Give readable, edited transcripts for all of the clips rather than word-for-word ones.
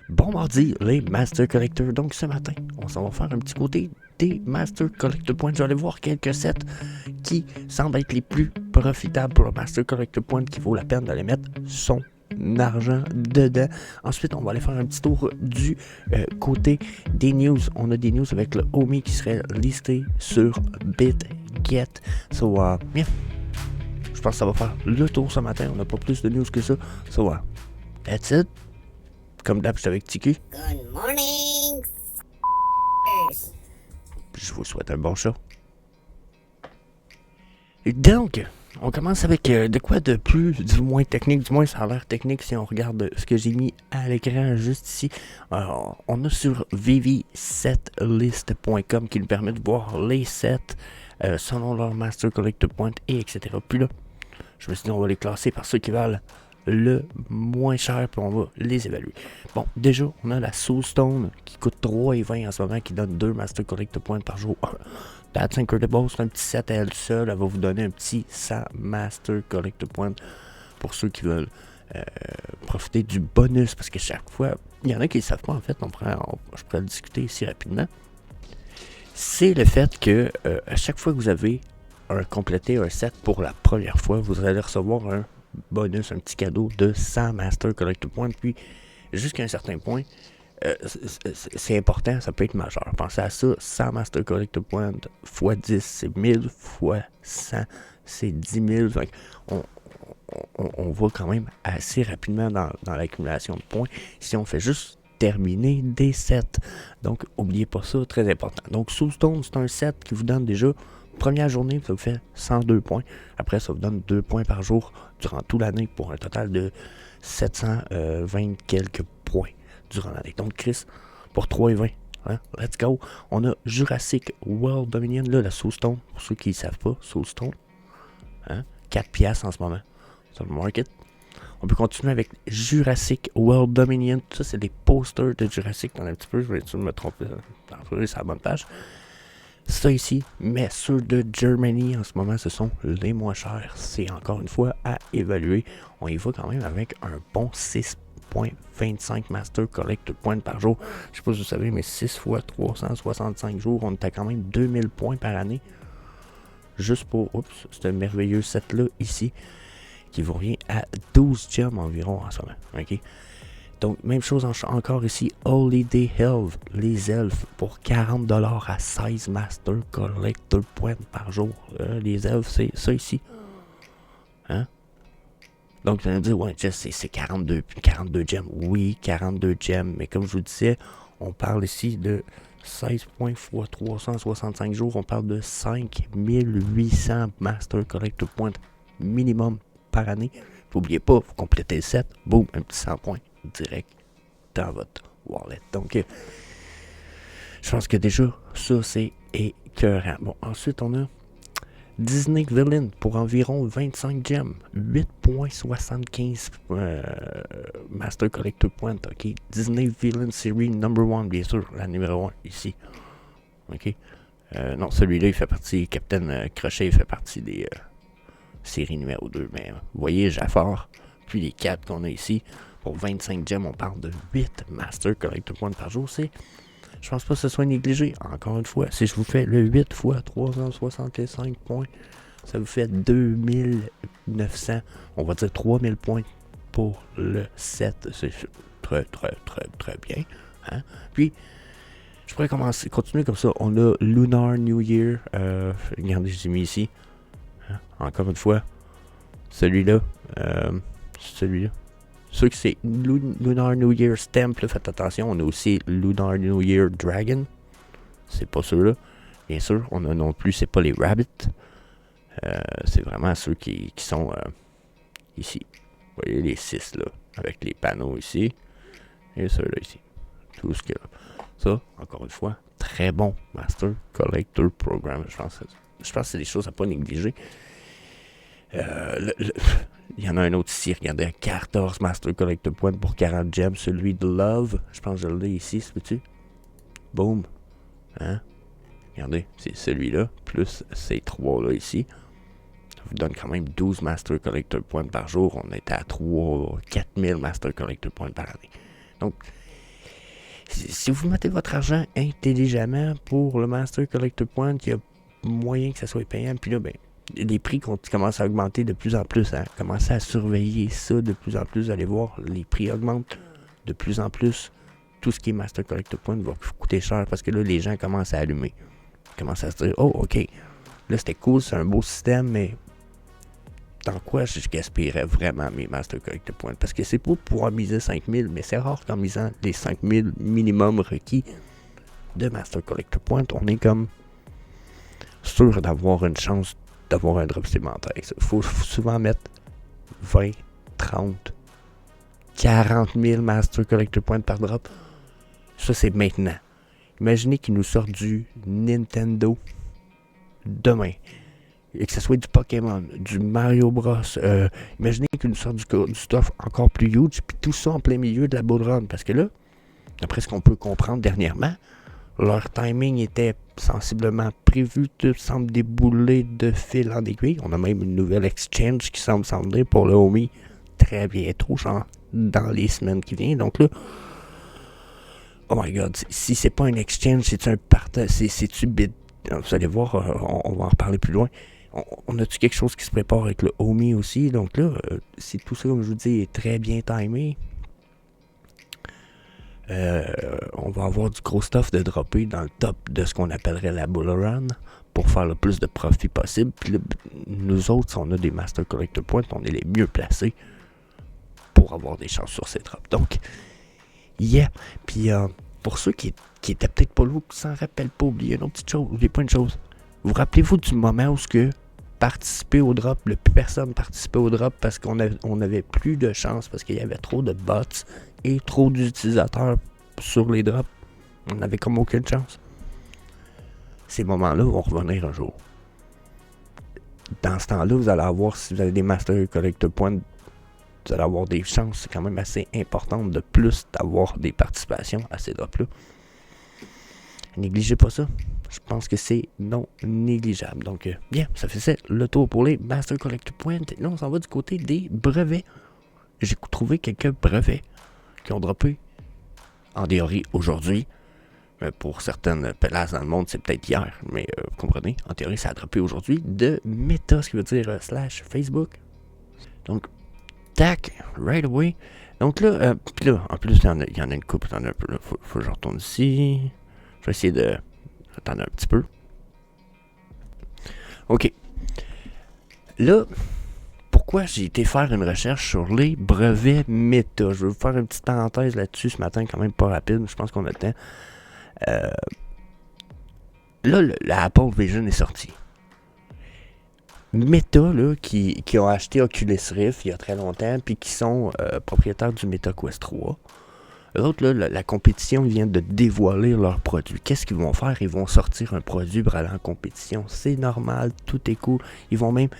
Bon mardi, les Master Collectors. Donc ce matin, on s'en va faire un petit côté des Master Collector Points. Je vais aller voir quelques sets qui semblent être les plus profitables pour le Master Collector Point, qui vaut la peine d'aller mettre son argent dedans. Ensuite, on va aller faire un petit tour du côté des news. On a des news avec le Omi qui serait listé sur BitGet. So, yeah. Je pense que ça va faire le tour ce matin. On n'a pas plus de news que ça. So, that's it. Comme d'hab, je suis avec Tiki. Good morning. Je vous souhaite un bon show. Et donc, on commence avec de quoi de plus, du moins technique, du moins ça a l'air technique si on regarde ce que j'ai mis à l'écran juste ici. On a sur vv7list.com qui nous permet de voir les sets selon leur Master Collector Point et etc. Puis là, je me suis dit on va les classer par ceux qui valent le moins cher, puis on va les évaluer. Bon, déjà, on a la Soulstone qui coûte 3,20 en ce moment, qui donne 2 Master Collector Points par jour. That's incredible, c'est un petit set à elle seule, elle va vous donner un petit 100 Master Collector Points pour ceux qui veulent profiter du bonus, parce que chaque fois, il y en a qui ne savent pas en fait, je pourrais le discuter ici rapidement. C'est le fait que à chaque fois que vous avez complété un set pour la première fois, vous allez recevoir un bonus, un petit cadeau de 100 Master Collector Points. Puis, jusqu'à un certain point, c'est important, ça peut être majeur. Pensez à ça, 100 Master Collector Points x 10, c'est 1000 x 100, c'est 10 000. Donc, on va quand même assez rapidement dans l'accumulation de points si on fait juste terminer des sets. Donc, n'oubliez pas ça, très important. Donc, Soulstone, c'est un set qui vous donne déjà première journée, ça vous fait 102 points. Après, ça vous donne 2 points par jour durant toute l'année pour un total de 720 quelques points durant l'année. Donc, Chris, pour 3,20, hein, let's go. On a Jurassic World Dominion, là, la Soulstone, pour ceux qui ne savent pas, Soulstone, hein, 4 piastres en ce moment sur le market. On peut continuer avec Jurassic World Dominion. Tout ça, c'est des posters de Jurassic. Dans un petit peu, je vais me tromper. C'est la bonne page. Ça ici, mais ceux de Germany en ce moment, ce sont les moins chers. C'est encore une fois à évaluer. On y va quand même avec un bon 6.25 Master Collector Points par jour. Je sais pas si vous savez, mais 6 fois 365 jours, on est à quand même 2000 points par année. Juste pour, ce merveilleux set-là ici, qui vous revient à 12 gems environ en ce moment. Ok. Donc, même chose encore ici, Holiday Elves, les elfes, pour 40$ à 16 Master Collector Points par jour. Les elfes, c'est ça ici. Hein? Donc, vous allez me dire, ouais, Jess, c'est 42 gemmes. Oui, 42 gemmes, mais comme je vous disais, on parle ici de 16 points x 365 jours. On parle de 5800 Master Collector Points minimum par année. N'oubliez pas, vous complétez le set, boum, un petit 100 points direct dans votre wallet. Donc, je pense que déjà, ça, c'est écœurant. Bon, ensuite, on a Disney Villain pour environ 25 gems. 8.75 Master Collector Points. OK. Disney Villain Series Number 1, bien sûr, la numéro 1 ici. OK. Non, celui-là, il fait partie, Captain Crochet, il fait partie des séries numéro 2. Mais vous voyez, Jafar, puis les 4 qu'on a ici. Pour 25 gems, on parle de 8 Master Collector Points par jour. Je pense pas que ce soit négligé. Encore une fois, si je vous fais le 8 fois 365 points, ça vous fait 2900, on va dire 3000 points pour le set. C'est très, très, très, très bien. Hein? Puis, je pourrais continuer comme ça. On a Lunar New Year. Regardez, je l'ai mis ici. Hein? Encore une fois, celui-là. Ceux que c'est Lunar New Year Stamp, là, faites attention, on a aussi Lunar New Year Dragon. C'est pas ceux-là. Bien sûr, on a non plus, c'est pas les Rabbits. C'est vraiment ceux qui sont ici. Vous voyez les 6 là, avec les panneaux ici. Et ceux-là ici. Tout ce qu'il y a. Ça, encore une fois, très bon Master Collector Program. Je pense que c'est des choses à pas négliger. Il y en a un autre ici, regardez, 14 Master Collector Points pour 40 gems, celui de Love, je pense que je l'ai ici, c'est petit. Boom. Hein? Regardez, c'est celui-là, plus ces 3-là ici. Ça vous donne quand même 12 Master Collector Points par jour. On est à 4000 Master Collector Points par année. Donc, si vous mettez votre argent intelligemment pour le Master Collector Point, il y a moyen que ça soit payant. Puis là, ben, les prix commencent à augmenter de plus en plus. Hein. Commencez à surveiller ça de plus en plus. Allez voir, les prix augmentent de plus en plus. Tout ce qui est Master Collector Point va coûter cher parce que là, les gens commencent à allumer. Ils commencent à se dire, oh, ok, là, c'était cool, c'est un beau système, mais dans quoi je gaspillerais vraiment mes Master Collector Points? Parce que c'est pour pouvoir miser 5000, mais c'est rare qu'en misant les 5000 minimum requis de Master Collector Points, on est comme sûr d'avoir une chance d'avoir un drop supplémentaire. Il faut souvent mettre 20, 30, 40 000 Master Collector Points par drop. Ça, c'est maintenant. Imaginez qu'ils nous sortent du Nintendo demain. Et que ce soit du Pokémon, du Mario Bros. Imaginez qu'ils nous sortent du stuff encore plus huge, puis tout ça en plein milieu de la bull run. Parce que là, d'après ce qu'on peut comprendre dernièrement, leur timing était sensiblement prévu, tout semble débouler de fil en aiguille. On a même une nouvelle exchange qui semble s'en venir pour le Homie très bientôt, genre dans les semaines qui viennent. Donc là, oh my god, si c'est pas un exchange, c'est-tu un partage, c'est-tu bid. Vous allez voir, on va en reparler plus loin. On a-tu quelque chose qui se prépare avec le Homie aussi? Donc là, si tout ça, comme je vous dis, est très bien timé, on va avoir du gros stuff de dropper dans le top de ce qu'on appellerait la bull run pour faire le plus de profit possible. Puis là, nous autres, si on a des Master Collector Points, on est les mieux placés pour avoir des chances sur ces drops. Donc, yeah. Puis pour ceux qui étaient peut-être pas là, qui s'en rappellent pas, oubliez une autre petite chose, oubliez pas une chose. Vous rappelez-vous du moment où participer au drop, plus personne participait au drop parce qu'on avait plus de chance parce qu'il y avait trop de bots et trop d'utilisateurs sur les drops. On n'avait comme aucune chance. Ces moments-là vont revenir un jour. Dans ce temps-là, vous allez avoir, si vous avez des Master Collector Points, vous allez avoir des chances quand même assez importantes de plus d'avoir des participations à ces drops-là. Négligez pas ça. Je pense que c'est non négligeable. Donc, bien, ça fait le tour pour les Master Collector Points. Là, on s'en va du côté des brevets. J'ai trouvé quelques brevets qui ont droppé en théorie aujourd'hui. Pour certaines places dans le monde, c'est peut-être hier. Mais vous comprenez, en théorie, ça a droppé aujourd'hui de Meta, ce qui veut dire / Facebook. Donc, tac, right away. Donc là, puis là, en plus, il y en a une couple. Un peu, là, faut que je retourne ici. Je vais essayer de... Attendre un petit peu. OK. Là, pourquoi j'ai été faire une recherche sur les brevets Meta? Je vais vous faire une petite parenthèse là-dessus ce matin, quand même pas rapide. Je pense qu'on a le temps. Là, la Apple Vision est sortie. Meta, là, qui ont acheté Oculus Rift il y a très longtemps, puis qui sont propriétaires du Meta Quest 3. Eux autres, là, la compétition vient de dévoiler leurs produits. Qu'est-ce qu'ils vont faire? Ils vont sortir un produit pour aller en compétition. C'est normal, tout est cool. Ils vont même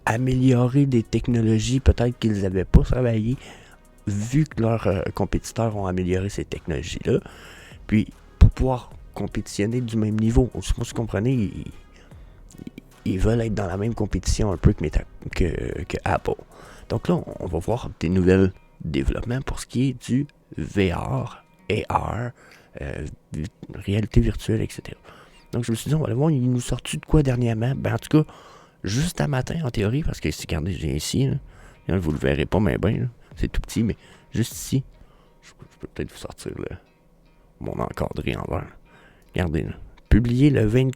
améliorer des technologies peut-être qu'ils n'avaient pas travaillé, vu que leurs compétiteurs ont amélioré ces technologies-là. Puis, pour pouvoir compétitionner du même niveau, moi, si vous comprenez, ils veulent être dans la même compétition un peu que Apple. Donc là, on va voir des nouvelles développements pour ce qui est du VR, AR, réalité virtuelle, etc. Donc je me suis dit, on va aller voir, il nous sort-tu de quoi dernièrement? Ben en tout cas, juste à matin en théorie, parce que regardez, j'ai ici, là, vous le verrez pas, mais bien, c'est tout petit, mais juste ici, je peux peut-être vous sortir mon encadré en vert. Regardez, là. Publié le 20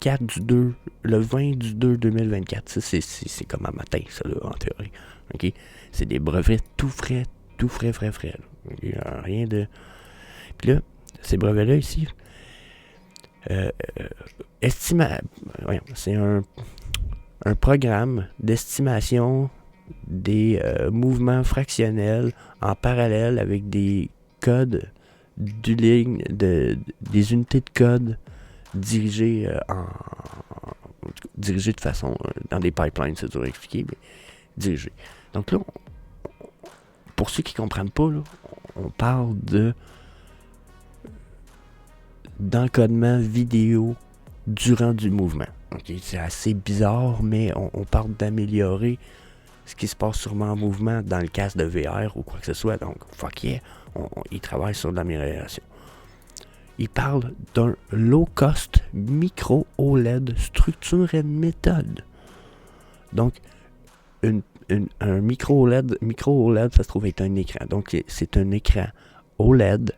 du 2 2024. Ça, c'est comme à matin, ça, là, en théorie. OK? C'est des brevets tout frais. Là. Okay? Rien de... Puis là, ces brevets-là, ici, c'est un programme d'estimation des mouvements fractionnels en parallèle avec des codes des unités de code dirigées de façon dans des pipelines, c'est dur à expliquer, mais dirigées. Donc là, pour ceux qui ne comprennent pas, là, on parle d'encodement vidéo durant du mouvement. Okay? C'est assez bizarre, mais on parle d'améliorer ce qui se passe sûrement en mouvement dans le casque de VR ou quoi que ce soit. Donc, fuck yeah, ils travaillent sur de l'amélioration. Il parle d'un low-cost micro-OLED structure et méthode. Donc, un micro-OLED, ça se trouve être un écran. Donc, c'est un écran OLED,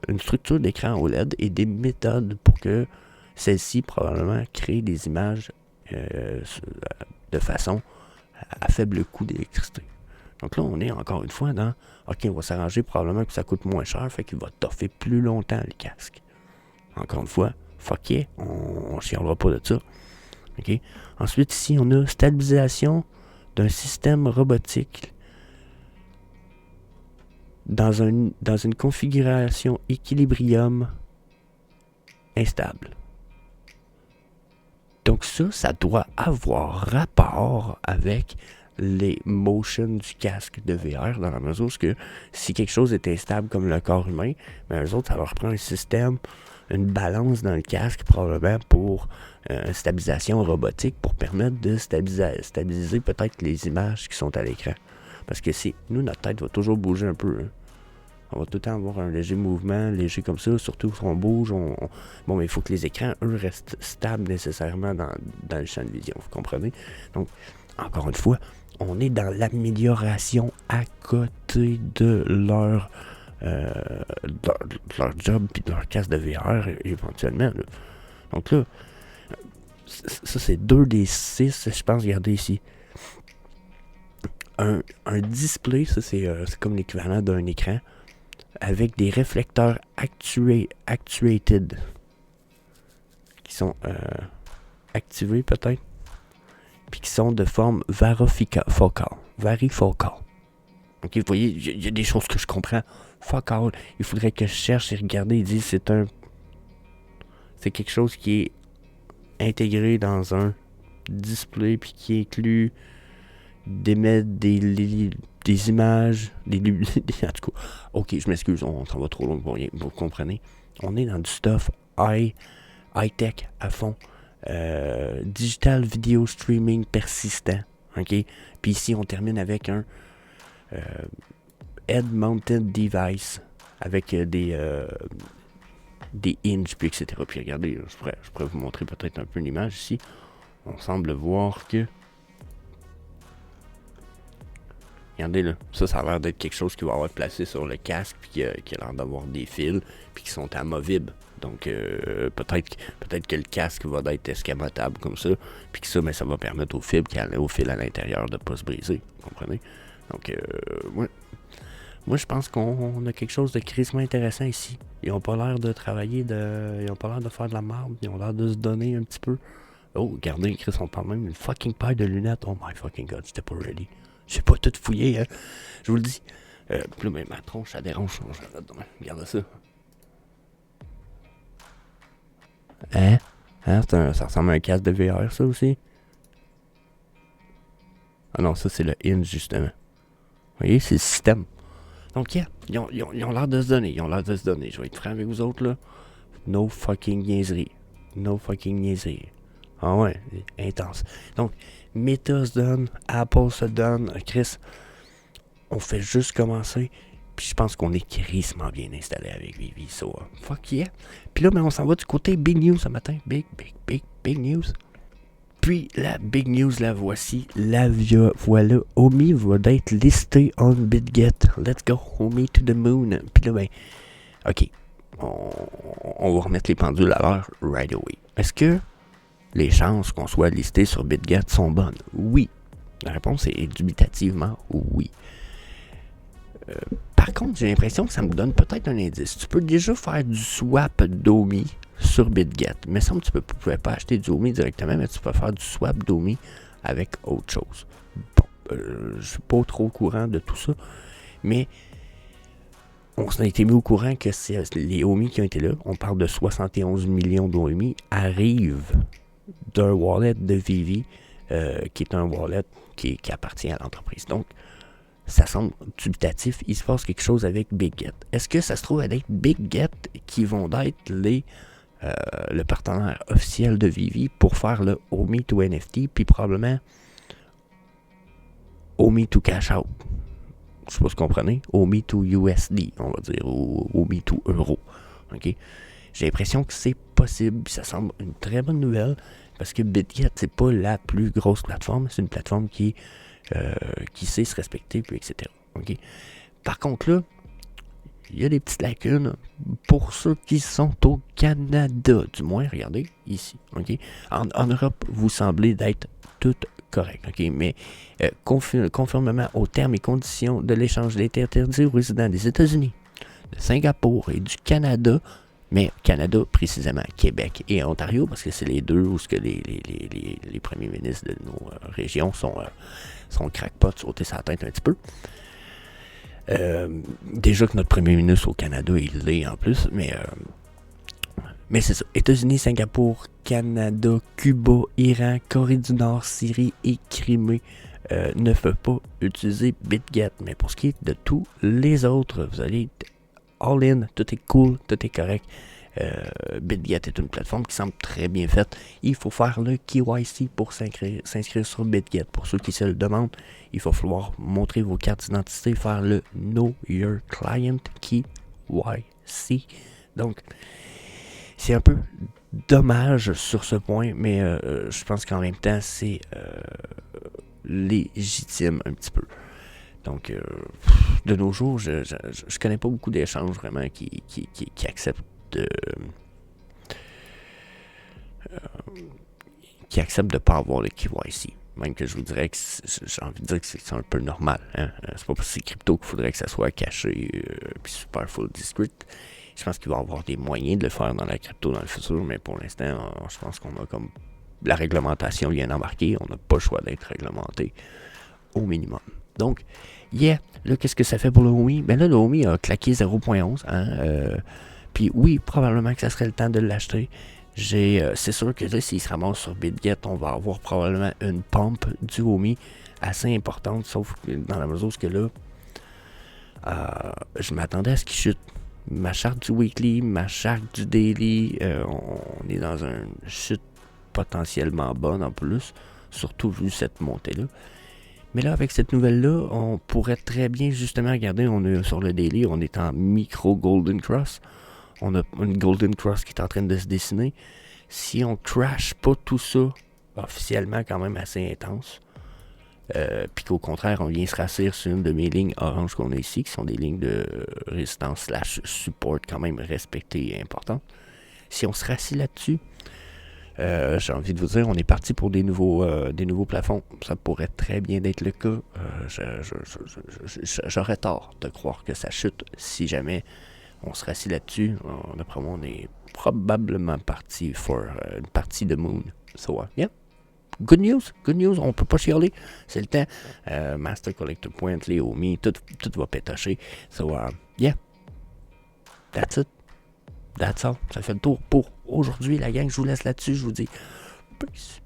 une structure d'écran OLED et des méthodes pour que celle-ci, probablement, crée des images de façon à faible coût d'électricité. Donc là, on est encore une fois dans OK, on va s'arranger probablement que ça coûte moins cher, fait qu'il va toffer plus longtemps le casque. Encore une fois, fuck yeah, on chialera pas de ça. OK? Ensuite, ici, on a stabilisation d'un système robotique dans une configuration équilibrium instable. Donc ça doit avoir rapport avec les motions du casque de VR, dans la mesure où si quelque chose est instable comme le corps humain, ben eux autres, ça leur prend un système, une balance dans le casque probablement pour une stabilisation robotique pour permettre de stabiliser peut-être les images qui sont à l'écran. Parce que nous, notre tête va toujours bouger un peu. Hein. On va tout le temps avoir un léger mouvement, léger comme ça, surtout si on bouge. Bon, mais il faut que les écrans, eux, restent stables nécessairement dans le champ de vision, vous comprenez? Donc, encore une fois, on est dans l'amélioration à côté de leur job et de leur casque de VR éventuellement. Là. Donc là, ça c'est 2 des 6, je pense, regardez ici. Un display, ça c'est comme l'équivalent d'un écran, avec des réflecteurs actuated, qui sont activés peut-être, puis qui sont de forme varifocale. Ok, vous voyez, il y a des choses que je comprends. Fuck all. Il faudrait que je cherche et regarde. Il dit c'est quelque chose qui est intégré dans un display puis qui inclut d'émettre des images, en tout cas. Ok, je m'excuse, on s'en va trop loin pour rien. Vous comprenez? On est dans du stuff high-tech à fond. Digital video streaming persistant. Ok? Puis ici, on termine avec un head-mounted device avec des hinges, puis etc. Puis regardez, je pourrais vous montrer peut-être un peu une image ici. On semble voir que... Regardez là, ça a l'air d'être quelque chose qui va avoir placé sur le casque, puis qui a l'air d'avoir des fils, puis qui sont amovibles. Donc peut-être que le casque va être escamotable comme ça, puis que ça, mais ça va permettre aux fils à l'intérieur de ne pas se briser. Vous comprenez? Donc, moi, je pense qu'on a quelque chose de crissement intéressant ici. Ils ont pas l'air de travailler, ils ont pas l'air de faire de la merde, ils ont l'air de se donner un petit peu. Oh, regardez, Chris, on parle même d'une fucking paire de lunettes. Oh my fucking god, j'étais pas ready. J'ai pas tout fouillé, hein. Je vous le dis. Puis là, ma tronche, ça dérange. Regarde ça. Hein? Ça ressemble à un casque de VR, ça aussi? Ah non, ça, c'est le hinge, justement. Vous voyez, c'est le système. Donc, yeah, ils ont l'air de se donner. Je vais être franc avec vous autres, là. No fucking niaiserie. Ah ouais, intense. Donc, Meta se donne, Apple se donne. Chris, on fait juste commencer. Puis je pense qu'on est crissement bien installé avec Vivi. So, fuck yeah. Puis là, on s'en va du côté big news ce matin. Big news. Puis la big news, la voici. Voilà, Omi va être listé on BitGet. Let's go, Omi to the moon. Puis là, ok, on va remettre les pendules à l'heure right away. Est-ce que les chances qu'on soit listé sur BitGet sont bonnes? Oui. La réponse est dubitativement oui. Par contre, j'ai l'impression que ça me donne peut-être un indice. Tu peux déjà faire du swap d'Omi sur BitGet. Mais ça, tu ne pouvais pas acheter du Omi directement, mais tu peux faire du swap d'Omi avec autre chose. Bon, je ne suis pas trop au courant de tout ça, mais on s'en a été mis au courant que les Omi qui ont été là, on parle de 71 millions d'Omi, arrivent d'un wallet de Vivi, qui est un wallet qui appartient à l'entreprise. Donc, ça semble dubitatif. Il se passe quelque chose avec BitGet. Est-ce que ça se trouve être BitGet qui vont être le partenaire officiel de Vivi pour faire le Omi to NFT, puis probablement Omi to Cash Out. je sais pas si vous comprenez, au MeToo USD, on va dire, au MeToo Euro. Okay? J'ai l'impression que c'est possible, ça semble une très bonne nouvelle, parce que BitGet, c'est pas la plus grosse plateforme, c'est une plateforme qui sait se respecter, puis etc. Okay? Par contre, là, il y a des petites lacunes pour ceux qui sont au Canada, du moins, regardez, ici. Okay? En Europe, vous semblez d'être toutes correct, ok, mais conformément aux termes et conditions de l'échange, il est interdit aux résidents des États-Unis, de Singapour et du Canada, mais Canada précisément, Québec et Ontario, parce que c'est les deux où les premiers ministres de nos régions sont crackpots, sautés sa tête un petit peu. Déjà que notre premier ministre au Canada, il l'est en plus, mais c'est ça. États-Unis, Singapour, Canada, Cuba, Iran, Corée du Nord, Syrie et Crimée ne peuvent pas utiliser BitGet. Mais pour ce qui est de tous les autres, vous allez être all in, tout est cool, tout est correct. BitGet est une plateforme qui semble très bien faite. Il faut faire le KYC pour s'inscrire sur BitGet. Pour ceux qui se le demandent, il va falloir montrer vos cartes d'identité, faire le Know Your Client KYC. Donc, c'est un peu dommage sur ce point, mais je pense qu'en même temps, c'est légitime un petit peu. Donc, de nos jours, je connais pas beaucoup d'échanges vraiment qui acceptent de pas avoir le KYC. Même que je vous dirais que j'ai envie de dire que c'est un peu normal. Hein? C'est pas parce que c'est crypto qu'il faudrait que ça soit caché puis super full discreet. Je pense qu'il va y avoir des moyens de le faire dans la crypto dans le futur, mais pour l'instant, je pense qu'on a comme la réglementation vient d'embarquer, on n'a pas le choix d'être réglementé au minimum. Donc, là, qu'est-ce que ça fait pour le OMI? Ben là, le OMI a claqué 0.11, hein, puis oui, probablement que ça serait le temps de l'acheter. C'est sûr que là, s'il se ramasse sur BitGet, on va avoir probablement une pump du OMI assez importante, sauf dans la mesure où là, je m'attendais à ce qu'il chute. Ma charte du weekly, ma charte du daily, on est dans une chute potentiellement bonne en plus, surtout vu cette montée-là. Mais là, avec cette nouvelle-là, on pourrait très bien justement regarder, on est sur le daily, on est en micro Golden Cross. On a une Golden Cross qui est en train de se dessiner. Si on crash pas tout ça, officiellement quand même assez intense, puis qu'au contraire, on vient se rassurer sur une de mes lignes orange qu'on a ici, qui sont des lignes de résistance / support quand même respectées et importantes. Si on se rassit là-dessus, j'ai envie de vous dire, on est parti pour des nouveaux plafonds. Ça pourrait très bien être le cas. J'aurais tort de croire que ça chute si jamais on se rassit là-dessus. D'après moi, on est probablement parti pour une partie de Moon. So, yeah. Good news, on peut pas chialer, c'est le temps. Master Collector Point, les OMI, tout va pétocher. So, yeah, that's it. That's all. Ça fait le tour pour aujourd'hui, la gang. Je vous laisse là-dessus, je vous dis peace.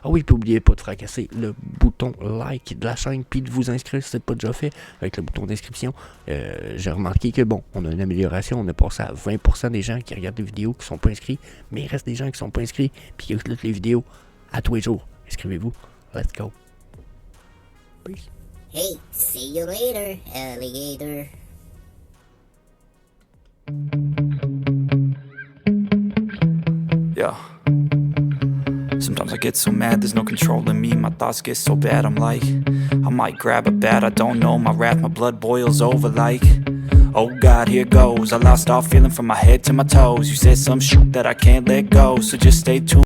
Ah oui, puis n'oubliez pas de fracasser le bouton like de la chaîne, puis de vous inscrire si ce n'est pas déjà fait, avec le bouton d'inscription. J'ai remarqué que bon, on a une amélioration, on est passé à 20% des gens qui regardent les vidéos qui ne sont pas inscrits, mais il reste des gens qui ne sont pas inscrits, puis qui écoutent les vidéos à tous les jours. Inscrivez-vous. Let's go. Peace. Hey, see you later, alligator. Yeah. Sometimes I get so mad, there's no controlling me. My thoughts get so bad, I'm like, I might grab a bat, I don't know. My wrath, my blood boils over like, oh God, here goes. I lost all feeling from my head to my toes. You said some shit that I can't let go, so just stay tuned.